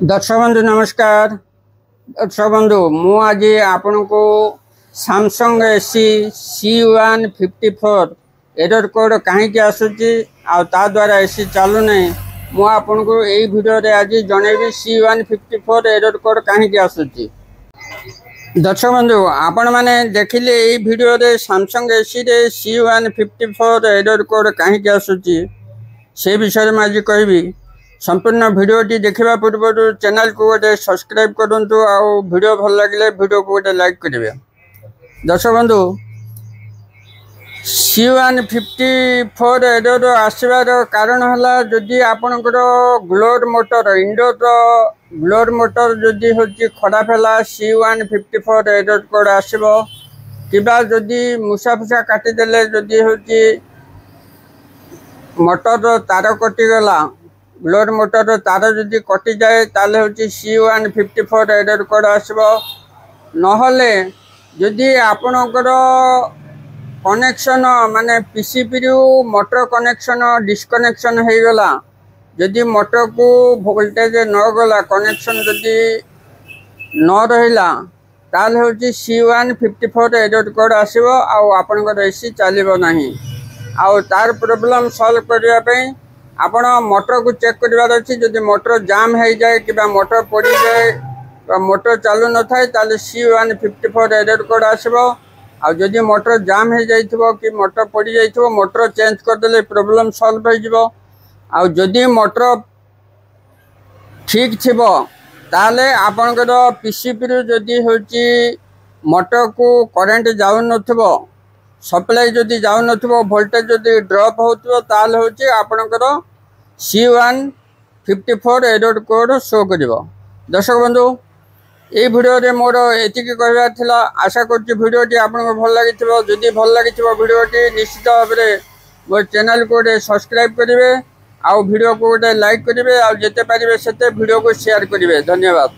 दर्शक बंधु नमस्कार। दर्शक बंधु मु आज आपण को Samsung AC C154 error code कहीं आसूची आ द्वारा एसी चालू नहीं मु आपण को यही वीडियो रे आज जनइबी C154 एरर कोड कहीं आसूची। दर्शक बंधु आपण माने देखिले यही वीडियो रे सैमसंग AC रे C154 एरर कोड कहीं आसूची से विषय में आज कहबी। संपूर्ण वीडियोटी देखा पूर्व चैनल को गोटे सब्सक्राइब करूँ आउ वीडियो भल लगे वीडियो को गोटे लाइक करेंगे। दर्शक बंधु C154 एरर आसबार कारण है जदि आपणकर ग्लोर मोटर इंडोर ग्लोर मोटर जदि हूँ खराब है C154 एरर कोड आसब कि मूसा फूसा काटिदेले जदि हूँ मोटर तार कटिगला ग्लोर मोटर तार जदि कटि जाए ताले हूँ C154 एरर कोड आसब। नहले जदि आपणकर कनेक्शन माने पीसीपी रु मोटर कनेक्शन डिस्कनेक्शन हो गला जदि मोटर को वोल्टेज न गला कनेक्शन जदि न रहिला ताले हूँ C154 एरर कोड आसब आपणकर एसी चलिबो नहीं। आउ तार प्रॉब्लम सॉल्व करिया पई आपण मोटर को चेक करिवार अछि जदि मोटर जाम हो जाए कि मोटर पड़ी जाए मोटर चालू न थाए ताले C154 एरर कोड आसब। आ जदि मोटर जाम हो जाइथिबो कि मोटर पड़ी जाइथिबो मोटर चेंज कर देले प्रॉब्लम सॉल्व हो जिवो। आ जदि मोटर ठीक थिबो ताले आपनकर पीसीपी रु जदि होची मोटर को करंट जाउ नथिबो सप्लाई जदि जाउ नथिबो वोल्टेज जदि ड्रॉप होथिबो ताले होची आपनकर C154 एरर कोड शो करिवो। दर्शक बंधु ये वीडियो रे मोर एतिकी कहबार थिला आशा करछि वीडियोटी आपनको भल लागिथिबो। जदि भल लागिथिबो वीडियोटी निश्चित भाव में मोर चैनल को सब्सक्राइब करेंगे आउ वीडियो को लाइक करेंगे आउ जेते पारिबे सेते वीडियो को शेयर करेंगे। धन्यवाद।